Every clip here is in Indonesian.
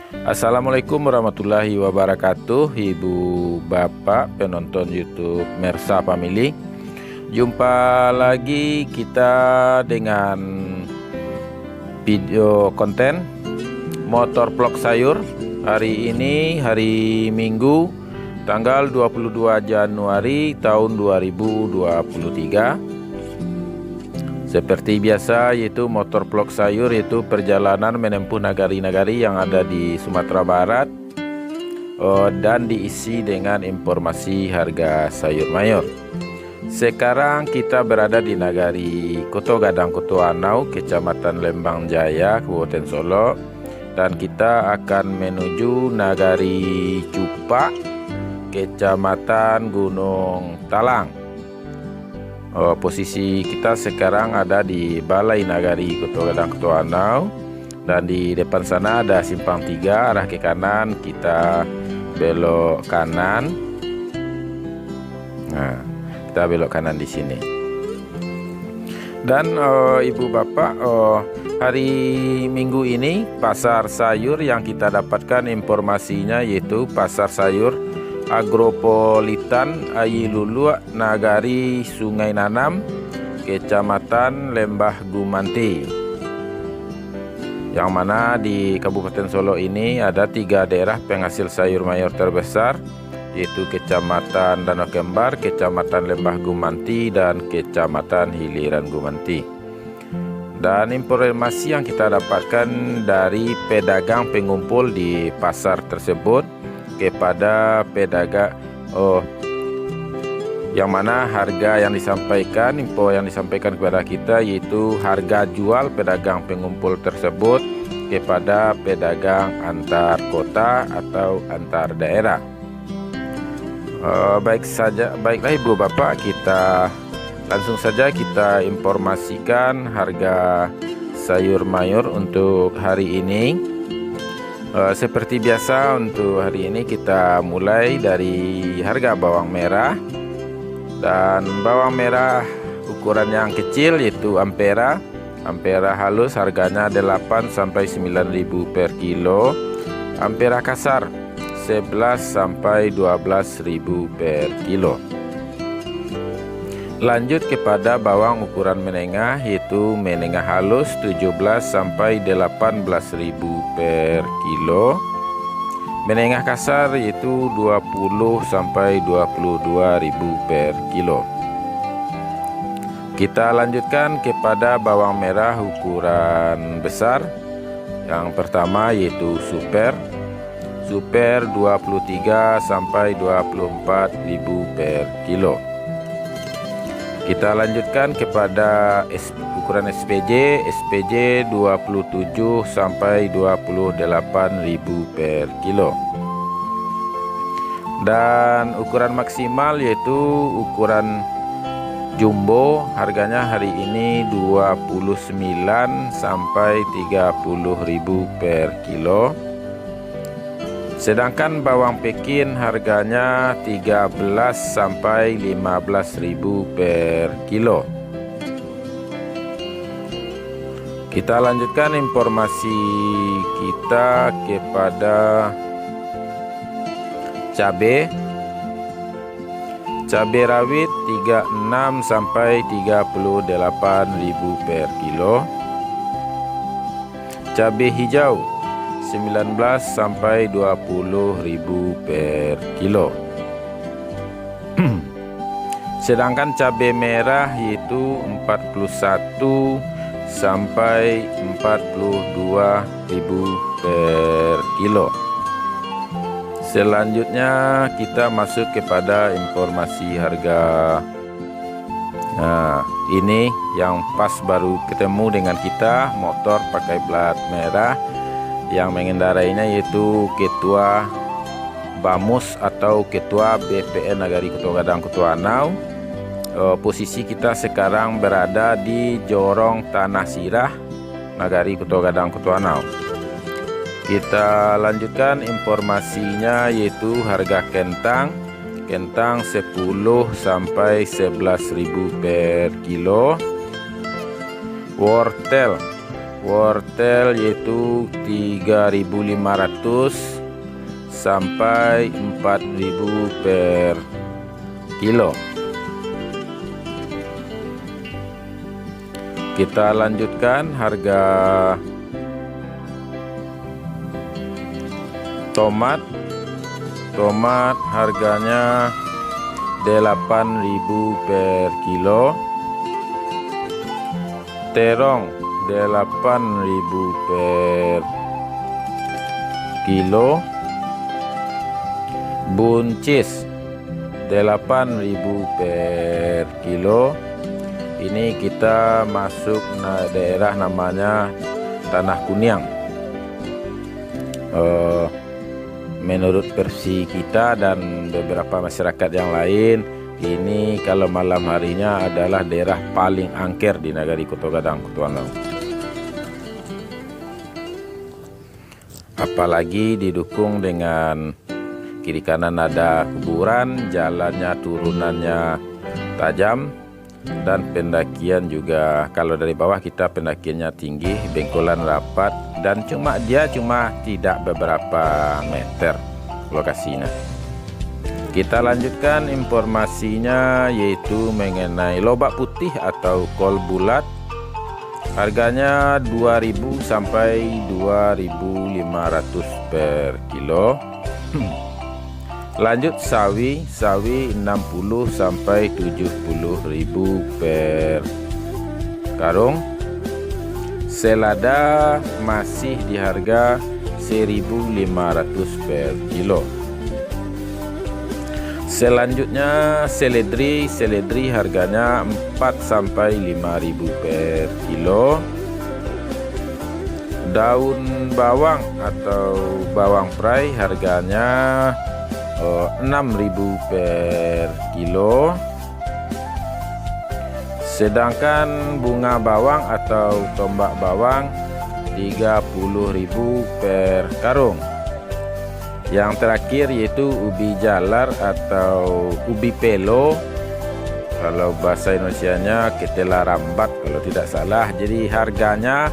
Assalamualaikum warahmatullahi wabarakatuh, Ibu Bapak penonton YouTube Mersa Family. Jumpa lagi kita dengan video konten motor vlog sayur. Hari ini hari Minggu tanggal 22 Januari tahun 2023. Seperti biasa, yaitu motor vlog sayur, yaitu perjalanan menempuh nagari-nagari yang ada di Sumatera Barat, dan diisi dengan informasi harga sayur mayur. Sekarang kita berada di nagari Koto Gadang Koto Anau, Kecamatan Lembang Jaya, Kabupaten Solo, dan kita akan menuju nagari Cupak, Kecamatan Gunung Talang. Posisi kita sekarang ada di Balai Nagari Koto Gadang Koto Anau, dan di depan sana ada simpang 3 arah ke kanan, kita belok kanan. Nah, kita belok kanan di sini. Dan Ibu Bapak, hari Minggu ini pasar sayur yang kita dapatkan informasinya yaitu pasar sayur Agropolitan Ayilulu Nagari Sungai Nanam, Kecamatan Lembah Gumanti, yang mana di Kabupaten Solo ini ada 3 daerah penghasil sayur mayur terbesar, yaitu Kecamatan Danau Kembar, Kecamatan Lembah Gumanti, dan Kecamatan Hiliran Gumanti. Dan informasi yang kita dapatkan dari pedagang pengumpul di pasar tersebut kepada pedagang, yang mana harga yang disampaikan, info yang disampaikan kepada kita yaitu harga jual pedagang pengumpul tersebut kepada pedagang antar kota atau antar daerah. Baiklah Ibu Bapak, kita langsung saja kita informasikan harga sayur mayur untuk hari ini. Seperti biasa, untuk hari ini kita mulai dari harga bawang merah. Dan bawang merah ukuran yang kecil yaitu Ampera halus harganya 8 sampai 9.000 per kilo. Ampera kasar 11 sampai 12.000 per kilo. Lanjut kepada bawang ukuran menengah, yaitu menengah halus 17 sampai 18.000 per kilo. Menengah kasar yaitu 20 sampai 22.000 per kilo. Kita lanjutkan kepada bawang merah ukuran besar. Yang pertama yaitu Super 23 sampai 24.000 per kilo. Kita lanjutkan kepada ukuran SPJ 27 sampai 28.000 per kilo. Dan ukuran maksimal yaitu ukuran jumbo, harganya hari ini 29 sampai 30.000 per kilo. Sedangkan bawang Pekin harganya 13 sampai 15.000 per kilo. Kita lanjutkan informasi kita kepada cabai. Cabai rawit 36 sampai 38.000 per kilo. Cabai hijau 19 sampai 20.000 per kilo. Sedangkan cabai merah yaitu 41 sampai 42.000 per kilo. Selanjutnya kita masuk kepada informasi harga. Nah, ini yang pas baru ketemu dengan kita, motor pakai plat merah. Yang mengendarainya yaitu Ketua Bamus atau Ketua BPN Nagari Koto Gadang Koto Anau. Posisi kita sekarang berada di Jorong Tanah Sirah, Nagari Koto Gadang Koto Anau. Kita lanjutkan informasinya yaitu harga kentang 10 sampai 11.000 per kilo. Wortel wortel yaitu 3.500 sampai 4.000 per kilo. Kita lanjutkan harga tomat. Tomat harganya 8.000 per kilo. Terong 8.000 per kilo. Buncis 8.000 per kilo. Ini kita masuk daerah namanya Tanah Kuniang. Menurut versi kita dan beberapa masyarakat yang lain, ini kalau malam harinya adalah daerah paling angker di Nagari Koto Gadang, Koto Anau. Apalagi didukung dengan kiri kanan ada kuburan, jalannya turunannya tajam, dan pendakian juga. Kalau dari bawah kita pendakiannya tinggi, bengkolan rapat, dan dia cuma tidak beberapa meter lokasinya. Kita lanjutkan informasinya, yaitu mengenai lobak putih atau kol bulat. Harganya 2.000 sampai 2.500 per kilo. Lanjut sawi 60 sampai 70.000 per karung. Selada masih di harga 1.500 per kilo. Selanjutnya seledri harganya 4 sampai 5.000 per kilo. Daun bawang atau bawang prai harganya 6.000 per kilo. Sedangkan bunga bawang atau tombak bawang 30.000 per karung. Yang terakhir yaitu ubi jalar atau ubi pelo, kalau bahasa Indonesianya ketela rambat kalau tidak salah. Jadi harganya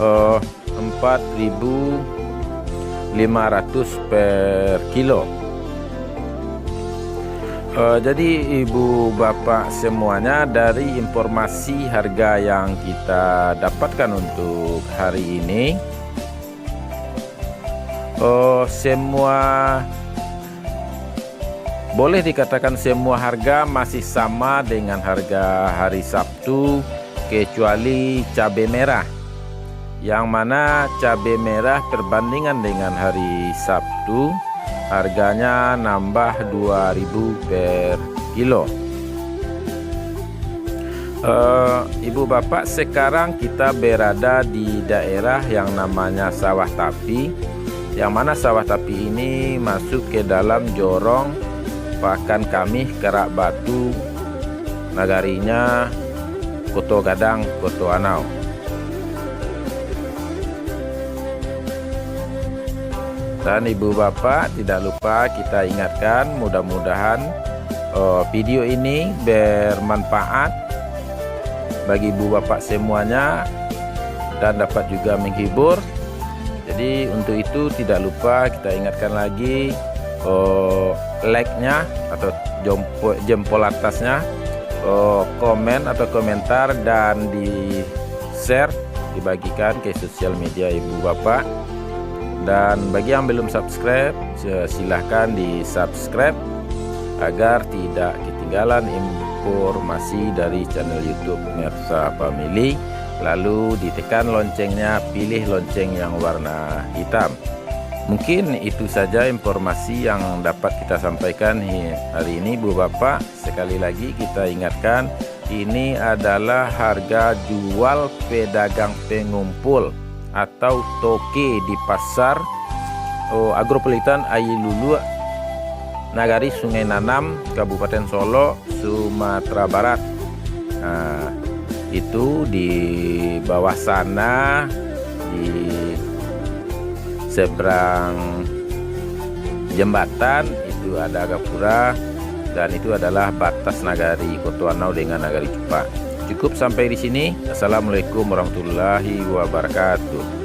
4.500 per kilo. Jadi ibu bapak semuanya, dari informasi harga yang kita dapatkan untuk hari ini, semua boleh dikatakan semua harga masih sama dengan harga hari Sabtu, kecuali cabai merah, yang mana cabai merah perbandingan dengan hari Sabtu harganya nambah 2.000 per kilo. Ibu bapak, sekarang kita berada di daerah yang namanya Sawah Tapi, yang mana Sawah Tapi ini masuk ke dalam jorong Pakan Kami Kerak Batu, nagarinya Koto Gadang, Koto Anau. Dan ibu bapak, tidak lupa kita ingatkan, mudah-mudahan video ini bermanfaat bagi ibu bapak semuanya dan dapat juga menghibur. Jadi untuk itu tidak lupa kita ingatkan lagi, like-nya atau jempol atasnya, komen atau komentar, dan di share, dibagikan ke sosial media ibu bapak. Dan bagi yang belum subscribe, silahkan di subscribe agar tidak ketinggalan informasi dari channel YouTube Mersa Family. Lalu ditekan loncengnya, pilih lonceng yang warna hitam. Mungkin itu saja informasi yang dapat kita sampaikan hari ini Bu Bapak. Sekali lagi kita ingatkan, ini adalah harga jual pedagang pengumpul atau toke di pasar Agropolitan Ailulu, Nagari Sungai Nanam, Kabupaten Solo, Sumatera Barat. Nah, itu di bawah sana, di seberang jembatan itu ada gapura, dan itu adalah batas Nagari Koto Anau dengan Nagari Cupak. Cukup sampai di sini. Assalamualaikum warahmatullahi wabarakatuh.